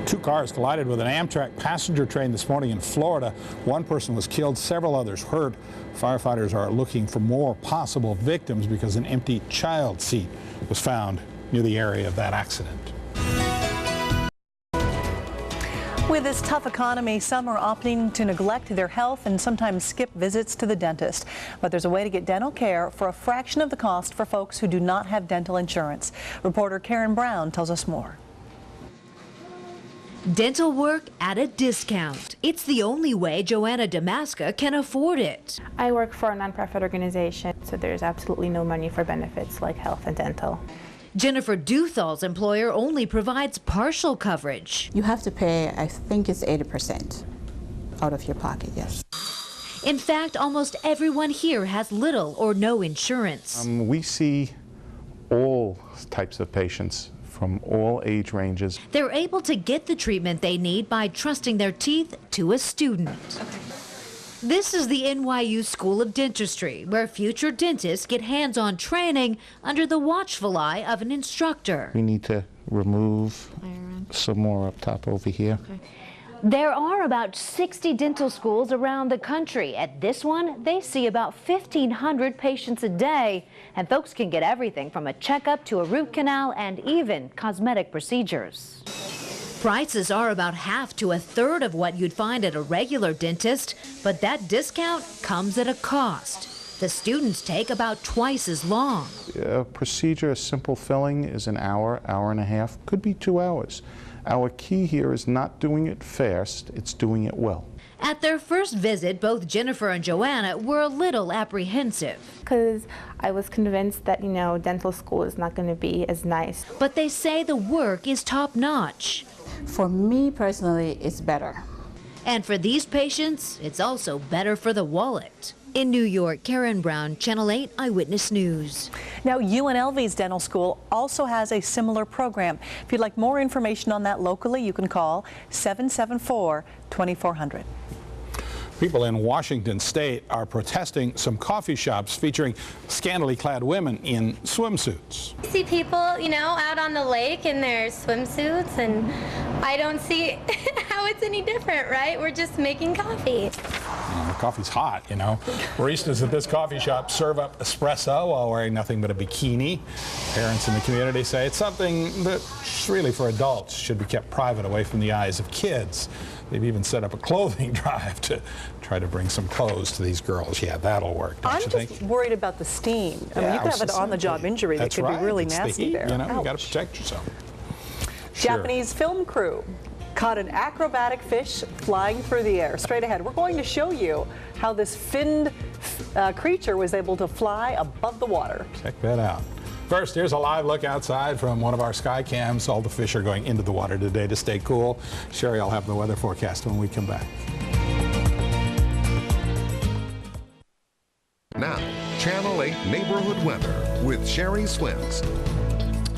Two cars collided with an Amtrak passenger train this morning in Florida. One person was killed, several others hurt. Firefighters are looking for more possible victims because an empty child seat was found near the area of that accident. With this tough economy, some are opting to neglect their health and sometimes skip visits to the dentist. But there's a way to get dental care for a fraction of the cost for folks who do not have dental insurance. Reporter Karen Brown tells us more. Dental work at a discount. It's the only way Joanna Damaska can afford it. I work for a nonprofit organization, so there's absolutely no money for benefits like health and dental. Jennifer Duthal's employer only provides partial coverage. You have to pay, I think it's 80% out of your pocket, yes. In fact, almost everyone here has little or no insurance. We see all types of patients from all age ranges. They're able to get the treatment they need by trusting their teeth to a student. Okay. This is the NYU School of Dentistry, where future dentists get hands-on training under the watchful eye of an instructor. We need to remove some more up top over here. Okay. There are about 60 dental schools around the country. At this one, they see about 1,500 patients a day, and folks can get everything from a checkup to a root canal and even cosmetic procedures. Prices are about half to a third of what you'd find at a regular dentist, but that discount comes at a cost. The students take about twice as long. A procedure, a simple filling, is an hour, hour and a half, could be 2 hours. Our key here is not doing it fast, it's doing it well. At their first visit, both Jennifer and Joanna were a little apprehensive. Because I was convinced that, dental school is not going to be as nice. But they say the work is top-notch. For me personally, it's better. And for these patients, it's also better for the wallet. In New York, Karen Brown, Channel 8 Eyewitness News. Now, UNLV's dental school also has a similar program. If you'd like more information on that locally, you can call 774-2400. People in Washington State are protesting some coffee shops featuring scantily clad women in swimsuits. I see people, out on the lake in their swimsuits, and I don't see how it's any different, right? We're just making coffee. The coffee's hot, Baristas at this coffee shop serve up espresso while wearing nothing but a bikini. Parents in the community say it's something that's really for adults, should be kept private away from the eyes of kids. They've even set up a clothing drive to try to bring some clothes to these girls. Yeah, that'll work, don't you think? I'm just worried about the steam. I mean, you could have an on-the-job injury that could be really nasty there. You got to protect yourself. Japanese film crew caught an acrobatic fish flying through the air. Straight ahead, we're going to show you how this finned creature was able to fly above the water. Check that out. First, here's a live look outside from one of our sky cams. All the fish are going into the water today to stay cool. Sherry, I'll have the weather forecast when we come back. Now, Channel 8 Neighborhood Weather with Sherry Swims.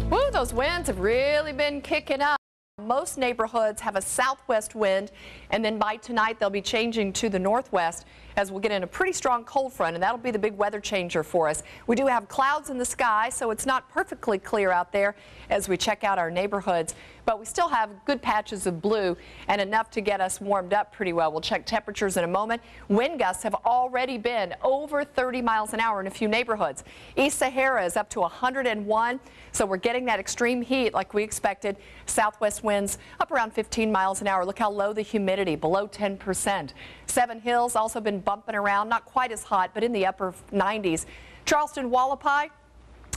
Woo, those winds have really been kicking up. Most neighborhoods have a southwest wind, and then by tonight they'll be changing to the northwest as we'll get in a pretty strong cold front, and that'll be the big weather changer for us. We do have clouds in the sky, so it's not perfectly clear out there as we check out our neighborhoods, but we still have good patches of blue and enough to get us warmed up pretty well. We'll check temperatures in a moment. Wind gusts have already been over 30 miles an hour in a few neighborhoods. East Sahara is up to 101, so we're getting that extreme heat like we expected. Southwest winds up around 15 miles an hour. Look how low the humidity, below 10%. Seven Hills also been bumping around, not quite as hot, but in the upper 90s. Charleston, Wallapai,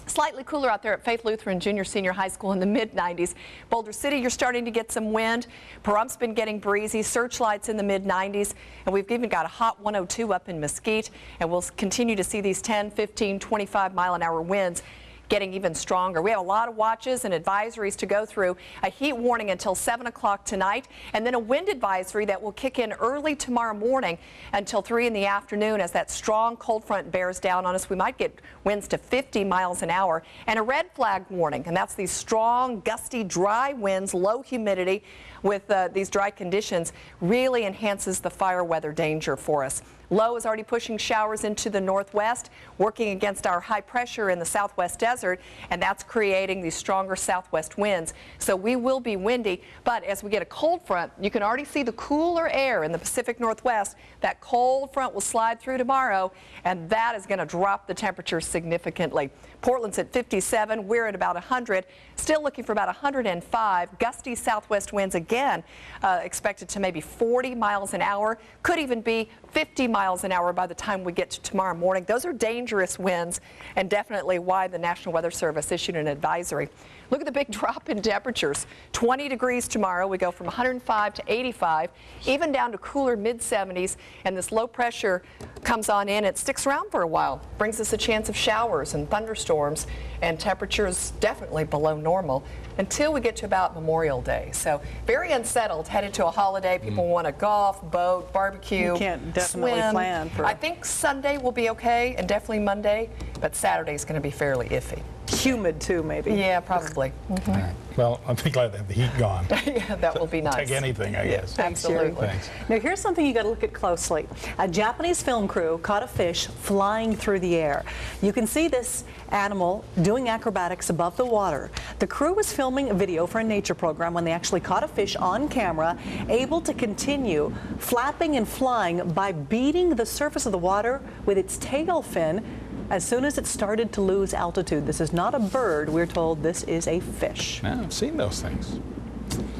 slightly cooler out there at Faith Lutheran Junior Senior High School in the mid-90s. Boulder City, you're starting to get some wind. Pahrumph's been getting breezy. Searchlight's in the mid-90s. And we've even got a hot 102 up in Mesquite. And we'll continue to see these 10, 15, 25 mile an hour winds getting even stronger. We have a lot of watches and advisories to go through. A heat warning until 7 o'clock tonight, and then a wind advisory that will kick in early tomorrow morning until 3 in the afternoon as that strong cold front bears down on us. We might get winds to 50 miles an hour, and a red flag warning, and that's these strong, gusty, dry winds, low humidity with these dry conditions really enhances the fire weather danger for us. Low is already pushing showers into the northwest, working against our high pressure in the southwest desert, and that's creating these stronger southwest winds. So we will be windy, but as we get a cold front, you can already see the cooler air in the Pacific Northwest. That cold front will slide through tomorrow, and that is going to drop the temperature significantly. Portland's at 57. We're at about 100. Still looking for about 105. Gusty southwest winds again expected to maybe 40 miles an hour. Could even be 50 miles an hour by the time we get to tomorrow morning. Those are dangerous winds and definitely why the National Weather Service issued an advisory. Look at the big drop in temperatures. 20 degrees tomorrow. We go from 105 to 85, even down to cooler mid-70s. And this low pressure comes on in. It sticks around for a while. Brings us a chance of showers and thunderstorms, and temperatures definitely below normal until we get to about Memorial Day. So very unsettled, headed to a holiday. People want to golf, boat, barbecue, You can't definitely swim. plan for. I think Sunday will be okay, and definitely Monday, but Saturday is going to be fairly iffy. Humid too, maybe. Yeah, probably. All right. Well, I'm glad to have the heat gone. Yeah, that will be nice. Take anything, I guess. Absolutely. Thanks. Now here's something you got to look at closely. A Japanese film crew caught a fish flying through the air. You can see this animal doing acrobatics above the water. The crew was filming a video for a nature program when they actually caught a fish on camera, able to continue flapping and flying by beating the surface of the water with its tail fin as soon as it started to lose altitude. This is not a bird, we're told this is a fish. Now, I've seen those things.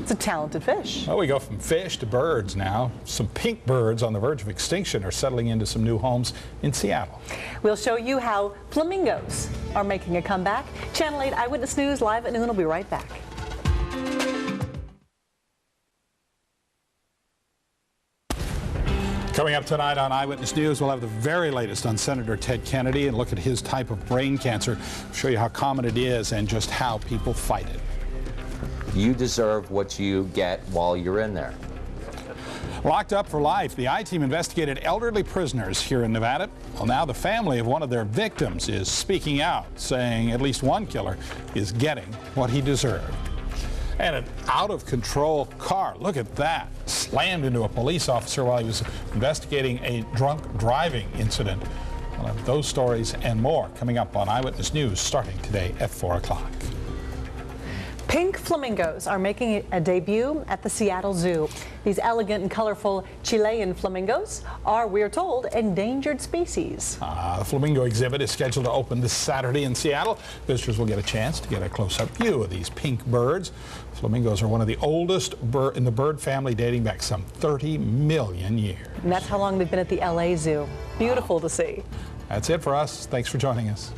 It's a talented fish. Well, we go from fish to birds now. Some pink birds on the verge of extinction are settling into some new homes in Seattle. We'll show you how flamingos are making a comeback. Channel 8 Eyewitness News live at noon. We'll be right back. Coming up tonight on Eyewitness News, we'll have the very latest on Senator Ted Kennedy and look at his type of brain cancer, show you how common it is and just how people fight it. You deserve what you get while you're in there. Locked up for life, the I-Team investigated elderly prisoners here in Nevada. Well, now the family of one of their victims is speaking out, saying at least one killer is getting what he deserved. And an out-of-control car, look at that, slammed into a police officer while he was investigating a drunk driving incident. We'll have those stories and more coming up on Eyewitness News starting today at 4 o'clock. Pink flamingos are making a debut at the Seattle Zoo. These elegant and colorful Chilean flamingos are, we're told, endangered species. The flamingo exhibit is scheduled to open this Saturday in Seattle. Visitors will get a chance to get a close-up view of these pink birds. Flamingos are one of the oldest in the bird family, dating back some 30 million years. And that's how long they've been at the LA Zoo. Beautiful to see. That's it for us. Thanks for joining us.